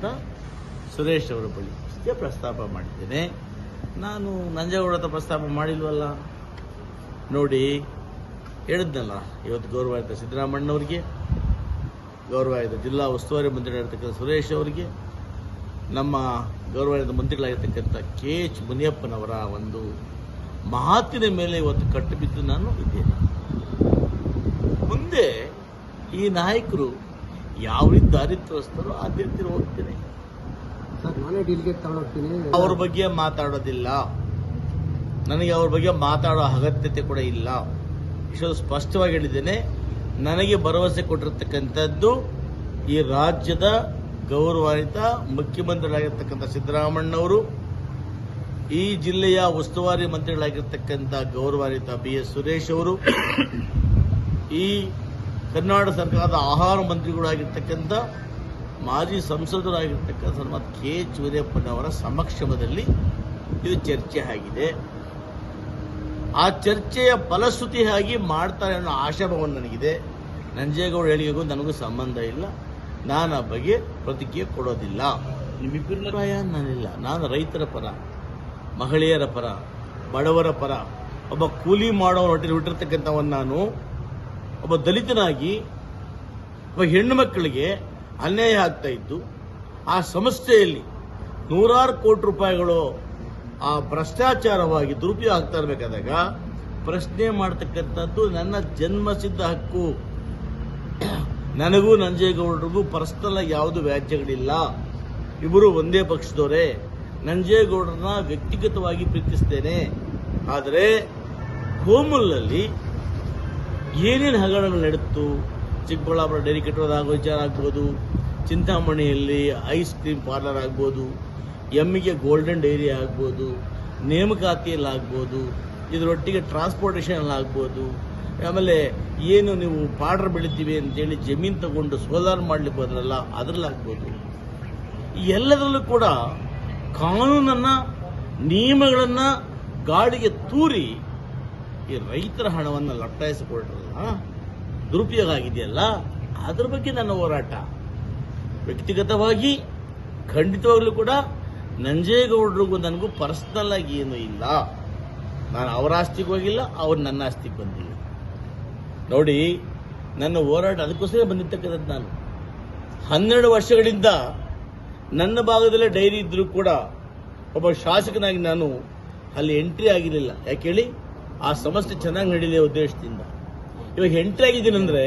ಅಂತ ಸುರೇಶ್ ಅವರ ಬಳಿ ಇಷ್ಟೇ ಪ್ರಸ್ತಾಪ ಮಾಡಿದ್ದೇನೆ. ನಾನು ನಂಜೇಗೌಡ ಹತ್ರ ಪ್ರಸ್ತಾಪ ಮಾಡಿಲ್ವಲ್ಲ. ನೋಡಿ, ಹೇಳಿದ್ನಲ್ಲ, ಇವತ್ತು ಗೌರವಾಯುತ ಸಿದ್ದರಾಮಣ್ಣವ್ರಿಗೆ, ಗೌರವಾಯುತ ಜಿಲ್ಲಾ ಉಸ್ತುವಾರಿ ಮಂತ್ರಿಗಳಿರ್ತಕ್ಕಂಥ ಸುರೇಶ್ ಅವರಿಗೆ, ನಮ್ಮ ಗೌರವಾಯುತ ಮಂತ್ರಿಗಳಾಗಿರ್ತಕ್ಕಂಥ KH ಮುನಿಯಪ್ಪನವರ ಒಂದು ಮಾತಿನ ಮೇಲೆ ಇವತ್ತು ಕಟ್ಟು ಬಿದ್ದು ನಾನು ಇದ್ದೇನೆ. ಮುಂದೆ ಈ ನಾಯಕರು ಯಾವ ರೀತಿ ದಾರಿ ತೋರಿಸ್ತಾರೋ ಅದೇ ರೀತಿ ಹೋಗ್ತೇನೆ. ಅವ್ರ ಬಗ್ಗೆ ಮಾತಾಡೋದಿಲ್ಲ, ನನಗೆ ಅವ್ರ ಬಗ್ಗೆ ಮಾತಾಡೋ ಅಗತ್ಯತೆ ಕೂಡ ಇಲ್ಲ. ಇಷ್ಟೊಂದು ಸ್ಪಷ್ಟವಾಗಿ ಹೇಳಿದ್ದೇನೆ. ನನಗೆ ಭರವಸೆ ಕೊಟ್ಟಿರ್ತಕ್ಕಂಥದ್ದು ಈ ರಾಜ್ಯದ ಗೌರವಾನ್ವಿತ ಮುಖ್ಯಮಂತ್ರಿಗಳಾಗಿರ್ತಕ್ಕಂಥ ಸಿದ್ದರಾಮಣ್ಣವರು, ಈ ಜಿಲ್ಲೆಯ ಉಸ್ತುವಾರಿ ಮಂತ್ರಿಗಳಾಗಿರ್ತಕ್ಕಂಥ ಗೌರವಾನ್ವಿತ BS ಸುರೇಶ್ ಅವರು, ಈ ಕರ್ನಾಟಕ ಸರ್ಕಾರದ ಆಹಾರ ಮಂತ್ರಿಗಳಾಗಿರ್ತಕ್ಕಂಥ ಮಾಜಿ ಸಂಸದರಾಗಿರ್ತಕ್ಕಂಥ ಸನ್ಮಾನ್ಯ KH ಮುನಿಯಪ್ಪನವರ ಸಮಕ್ಷಮದಲ್ಲಿ ಇದು ಚರ್ಚೆ ಆಗಿದೆ. ಆ ಚರ್ಚೆಯ ಫಲಶ್ರುತಿಯಾಗಿ ಮಾಡ್ತಾರೆ ಅನ್ನೋ ಆಶಾಭಾವ ನನಗಿದೆ. ನಂಜೇಗೌಡ ಹೇಳಿಕೆಗೂ ನನಗೂ ಸಂಬಂಧ ಇಲ್ಲ. ನಾನು ಆ ಬಗ್ಗೆ ಪ್ರತಿಕ್ರಿಯೆ ಕೊಡೋದಿಲ್ಲ. ನಿಮ್ಮಿಬ್ಬರ ಅಭಿಪ್ರಾಯ ನಾನಿಲ್ಲ. ನಾನು ರೈತರ ಪರ, ಮಹಿಳೆಯರ ಪರ, ಬಡವರ ಪರ, ಒಬ್ಬ ಕೂಲಿ ಮಾಡೋ ಹೊಟ್ಟೆಲಿ ಹುಟ್ಟಿರ್ತಕ್ಕಂಥವನ್ನ ನಾನು, ಒಬ್ಬ ದಲಿತನಾಗಿ ಒಬ್ಬ ಹೆಣ್ಣು ಮಕ್ಕಳಿಗೆ ಅನ್ಯಾಯ ಆಗ್ತಾ ಇದ್ದು ಆ ಸಂಸ್ಥೆಯಲ್ಲಿ ನೂರಾರು ಕೋಟಿ ರೂಪಾಯಿಗಳು ಆ ಭ್ರಷ್ಟಾಚಾರವಾಗಿ ದುರುಪಯೋಗ ಆಗ್ತಾ ಇರಬೇಕಾದಾಗ ಪ್ರಶ್ನೆ ಮಾಡ್ತಕ್ಕಂಥದ್ದು ನನ್ನ ಜನ್ಮಸಿದ್ಧ ಹಕ್ಕು. ನನಗೂ ನಂಜೇಗೌಡರಿಗೂ ಪರ್ಸನಲ್ ಆಗಿ ಯಾವುದು ವ್ಯಾಜ್ಯಗಳಿಲ್ಲ. ಇಬ್ಬರು ಒಂದೇ ಪಕ್ಷದವರೇ. ನಂಜೇಗೌಡರನ್ನ ವ್ಯಕ್ತಿಗತವಾಗಿ ಪ್ರೀತಿಸ್ತೇನೆ. ಆದರೆ ಕೋಮುಲ್ನಲ್ಲಿ ಏನೇನು ಹಗರಣಗಳು ನಡೆಯಿತು, ಚಿಕ್ಕಬಳ್ಳಾಪುರ ಡೈರಿ ಕಟ್ಟೋದಾಗೋ ವಿಚಾರ ಆಗ್ಬೋದು, ಚಿಂತಾಮಣಿಯಲ್ಲಿ ಐಸ್ ಕ್ರೀಮ್ ಪಾರ್ಲರ್ ಆಗ್ಬೋದು, ಎಮ್ಮಿಗೆ ಗೋಲ್ಡನ್ ಡೈರಿ ಆಗ್ಬೋದು, ನೇಮಕಾತಿಯಲ್ಲಿ ಆಗ್ಬೋದು, ಇದರೊಟ್ಟಿಗೆ ಟ್ರಾನ್ಸ್ಪೋರ್ಟೇಷನ್ ಆಗ್ಬೋದು, ಆಮೇಲೆ ಏನು ನೀವು ಪಾಡ್ರ್ ಬೆಳಿತೀವಿ ಅಂತೇಳಿ ಜಮೀನು ತಗೊಂಡು ಸೋಲಾರ್ ಮಾಡ್ಲಿಕ್ಕೆ ಹೋದ್ರಲ್ಲ ಅದರಲ್ಲಾಗ್ಬೋದು. ಈ ಎಲ್ಲದರಲ್ಲೂ ಕೂಡ ಕಾನೂನನ್ನು, ನಿಯಮಗಳನ್ನು ಗಾಡಿಗೆ ತೂರಿ ಈ ರೈತರ ಹಣವನ್ನು ಲಟ್ಟಾಯಿಸಿಕೊಳ್ರಲ್ಲ, ದುರುಪಯೋಗ ಆಗಿದೆಯಲ್ಲ, ಅದ್ರ ಬಗ್ಗೆ ನನ್ನ ಹೋರಾಟ. ವ್ಯಕ್ತಿಗತವಾಗಿ ಖಂಡಿತವಾಗ್ಲೂ ಕೂಡ ನಂಜೇಗೌಡರಿಗೂ ನನಗೂ ಪರ್ಸನಲ್ ಆಗಿ ಏನೂ ಇಲ್ಲ. ನಾನು ಅವರ ಆಸ್ತಿಗೆ ಹೋಗಿಲ್ಲ, ಅವ್ರು ನನ್ನ ಆಸ್ತಿಗೆ ಬಂದಿಲ್ಲ. ನೋಡಿ, ನನ್ನ ಹೋರಾಟ ಅದಕ್ಕೋಸ್ಕರ ಬಂದಿರ್ತಕ್ಕಂಥದ್ದು. ನಾನು 12 ವರ್ಷಗಳಿಂದ ನನ್ನ ಭಾಗದಲ್ಲೇ ಡೈರಿ ಇದ್ರೂ ಕೂಡ ಒಬ್ಬ ಶಾಸಕನಾಗಿ ನಾನು ಅಲ್ಲಿ ಎಂಟ್ರಿ ಆಗಿರಲಿಲ್ಲ. ಯಾಕೆ ಹೇಳಿ? ಆ ಸಮಸ್ಯೆ ಚೆನ್ನಾಗಿ ನಡೀಲಿ ಉದ್ದೇಶದಿಂದ. ಇವಾಗ ಎಂಟ್ರಿ ಆಗಿದ್ದೀನಂದ್ರೆ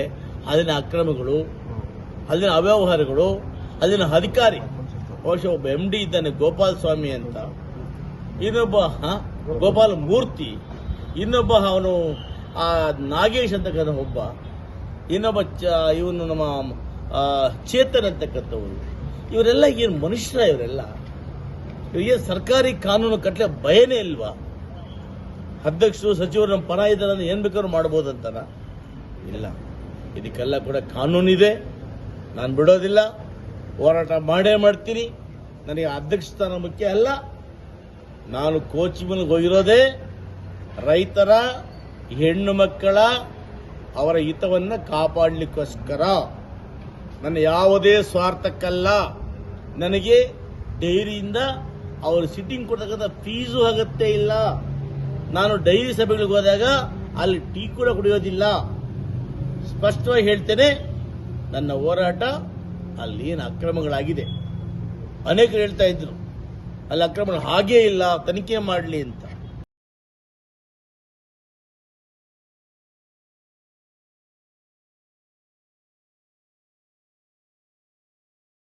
ಅಲ್ಲಿನ ಅಕ್ರಮಗಳು, ಅಲ್ಲಿನ ಅವ್ಯವಹಾರಗಳು, ಅಲ್ಲಿನ ಅಧಿಕಾರಿ, ಬಹುಶಃ ಒಬ್ಬ MD ಇದ್ದಾನೆ ಗೋಪಾಲ್ ಸ್ವಾಮಿ ಅಂತ, ಇನ್ನೊಬ್ಬ ಗೋಪಾಲ ಮೂರ್ತಿ, ಇನ್ನೊಬ್ಬ ಅವನು ನಾಗೇಶ್ ಅಂತಕ್ಕಂಥ ಒಬ್ಬ, ಇನ್ನೊಬ್ಬ ಇವನು ನಮ್ಮ ಚೇತನ್ ಅಂತಕ್ಕಂಥವ್ರು. ಇವರೆಲ್ಲ ಏನು ಮನುಷ್ಯರ? ಇವರೆಲ್ಲ ಇವರಿಗೆ ಸರ್ಕಾರಿ ಕಾನೂನು ಕಟ್ಟಲೆ ಭಯನೇ ಇಲ್ವಾ? ಅಧ್ಯಕ್ಷರು, ಸಚಿವರು ನಮ್ಮ ಪರ ಇದ್ದಾರೆ, ಏನ್ ಬೇಕಾದ್ರೂ ಮಾಡ್ಬೋದಂತಾನ? ಇಲ್ಲ. ಇದಕ್ಕೆಲ್ಲ ಕೂಡ ಕಾನೂನಿದೆ. ನಾನು ಬಿಡೋದಿಲ್ಲ, ಹೋರಾಟ ಮಾಡೇ ಮಾಡ್ತೀನಿ. ನನಗೆ ಅಧ್ಯಕ್ಷ ಸ್ಥಾನ ಮುಖ್ಯ ಅಲ್ಲ. ನಾನು ಕೋಚಿಂಗ್ ಹೋಗಿರೋದೇ ರೈತರ, ಹೆಣ್ಣು ಮಕ್ಕಳ ಅವರ ಹಿತವನ್ನು ಕಾಪಾಡಲಿಕ್ಕೋಸ್ಕರ. ನನ್ನ ಯಾವುದೇ ಸ್ವಾರ್ಥಕ್ಕಲ್ಲ. ನನಗೆ ಡೈರಿಯಿಂದ ಅವರು ಸಿಟ್ಟಿಂಗ್ ಕೊಡ್ತಕ್ಕಂಥ ಫೀಸು ಅಗತ್ಯ ಇಲ್ಲ. ನಾನು ಡೈರಿ ಸಭೆಗಳಿಗೆ ಹೋದಾಗ ಅಲ್ಲಿ ಟೀ ಕೂಡ ಕುಡಿಯೋದಿಲ್ಲ. ಸ್ಪಷ್ಟವಾಗಿ ಹೇಳ್ತೇನೆ, ನನ್ನ ಹೋರಾಟ ಅಲ್ಲಿ ಏನು ಅಕ್ರಮಗಳಾಗಿದೆ. ಅನೇಕರು ಹೇಳ್ತಾ ಇದ್ರು ಅಲ್ಲಿ ಅಕ್ರಮಗಳು ಹಾಗೇ ಇಲ್ಲ, ತನಿಖೆ ಮಾಡಲಿ ಅಂತ.